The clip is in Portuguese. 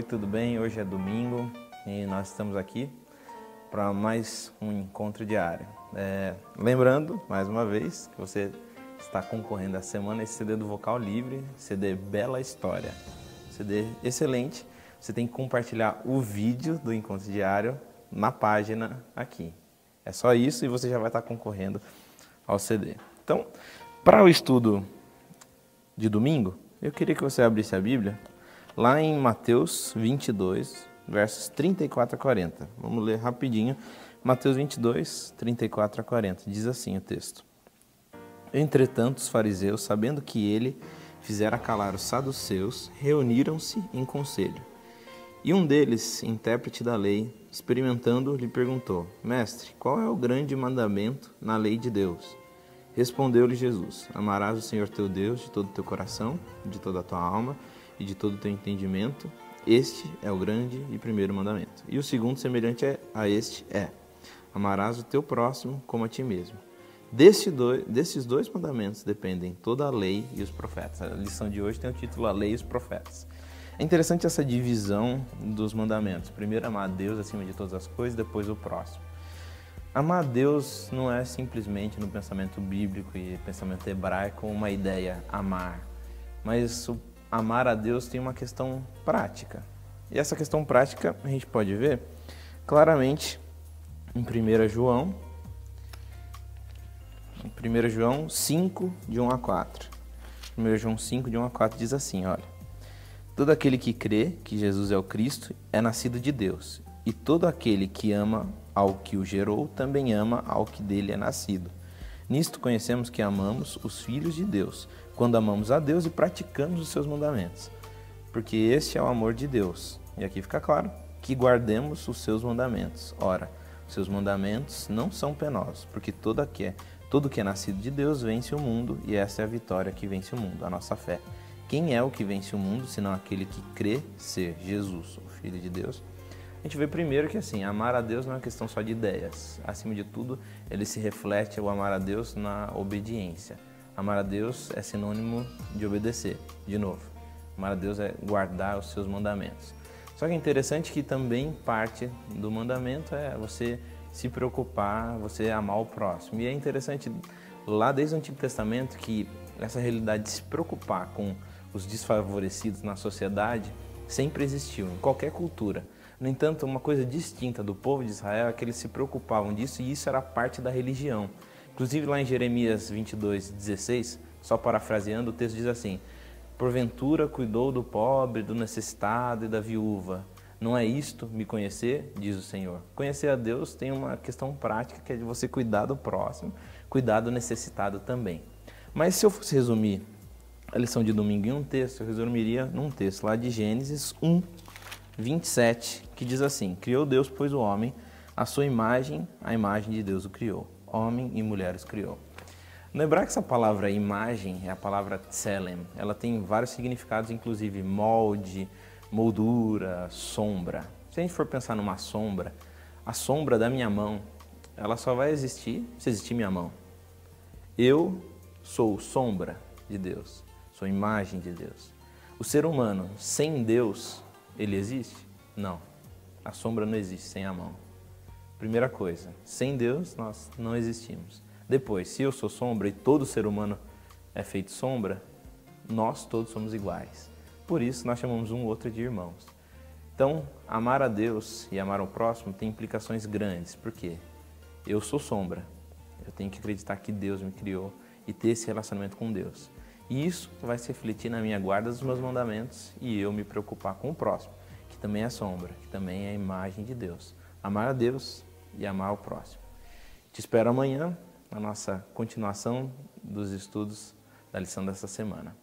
tudo bem? Hoje é domingo e nós estamos aqui para mais um encontro diário. Lembrando, mais uma vez, que você está concorrendo essa semana a esse CD do Vocal Livre, CD Bela História. CD excelente, você tem que compartilhar o vídeo do encontro diário na página aqui. É só isso e você já vai estar concorrendo ao CD. Então, para o estudo de domingo, eu queria que você abrisse a Bíblia lá em Mateus 22, versos 34 a 40. Vamos ler rapidinho. Mateus 22, 34 a 40. Diz assim o texto. Entretanto, os fariseus, sabendo que ele fizera calar os saduceus, reuniram-se em conselho. E um deles, intérprete da lei, experimentando, lhe perguntou: Mestre, qual é o grande mandamento na lei de Deus? Respondeu-lhe Jesus: Amarás o Senhor teu Deus de todo o teu coração, de toda a tua alma e de todo o teu entendimento. Este é o grande e primeiro mandamento. E o segundo, semelhante a este, é: amarás o teu próximo como a ti mesmo. Desses dois mandamentos dependem toda a lei e os profetas. A lição de hoje tem o título A Lei e os Profetas. É interessante essa divisão dos mandamentos. Primeiro, amar a Deus acima de todas as coisas, depois o próximo. Amar a Deus não é simplesmente no pensamento bíblico e pensamento hebraico uma ideia, amar. Mas o amar a Deus tem uma questão prática. E essa questão prática a gente pode ver claramente em 1 João 5, de 1 a 4. 1 João 5, de 1 a 4 diz assim, olha. Todo aquele que crê que Jesus é o Cristo é nascido de Deus. E todo aquele que ama ao que o gerou também ama ao que dele é nascido. Nisto conhecemos que amamos os filhos de Deus, quando amamos a Deus e praticamos os seus mandamentos. Porque este é o amor de Deus. E aqui fica claro que guardemos os seus mandamentos. Ora, os seus mandamentos não são penosos, porque todo que é nascido de Deus vence o mundo, e essa é a vitória que vence o mundo, a nossa fé. Quem é o que vence o mundo, senão aquele que crê ser Jesus, o Filho de Deus? A gente vê primeiro que assim, amar a Deus não é uma questão só de ideias. Acima de tudo, ele se reflete, o amar a Deus, na obediência. Amar a Deus é sinônimo de obedecer. De novo, amar a Deus é guardar os seus mandamentos. Só que é interessante que também parte do mandamento é você se preocupar, você amar o próximo. E é interessante, lá desde o Antigo Testamento, que essa realidade de se preocupar com os desfavorecidos na sociedade sempre existiu, em qualquer cultura. No entanto, uma coisa distinta do povo de Israel é que eles se preocupavam disso e isso era parte da religião. Inclusive lá em Jeremias 22, 16, só parafraseando, o texto diz assim: Porventura cuidou do pobre, do necessitado e da viúva. Não é isto me conhecer, diz o Senhor. Conhecer a Deus tem uma questão prática, que é de você cuidar do próximo, cuidar do necessitado também. Mas se eu fosse resumir a lição de domingo em um texto, eu resumiria num texto lá de Gênesis 1, 27, que diz assim: Criou Deus, pois, o homem, a sua imagem, a imagem de Deus o criou. Homem e mulher os criou. No hebraico, essa palavra imagem é a palavra tselem. Ela tem vários significados, inclusive molde, moldura, sombra. Se a gente for pensar numa sombra, a sombra da minha mão, ela só vai existir se existir minha mão. Eu sou sombra de Deus, sou imagem de Deus. O ser humano, sem Deus, ele existe? Não. A sombra não existe sem a mão. Primeira coisa, sem Deus nós não existimos. Depois, se eu sou sombra e todo ser humano é feito sombra, nós todos somos iguais. Por isso nós chamamos um outro de irmãos. Então, amar a Deus e amar o próximo tem implicações grandes. Por quê? Eu sou sombra. Eu tenho que acreditar que Deus me criou e ter esse relacionamento com Deus. E isso vai se refletir na minha guarda dos meus mandamentos e eu me preocupar com o próximo, que também é sombra, que também é a imagem de Deus. Amar a Deus e amar o próximo. Te espero amanhã na nossa continuação dos estudos da lição dessa semana.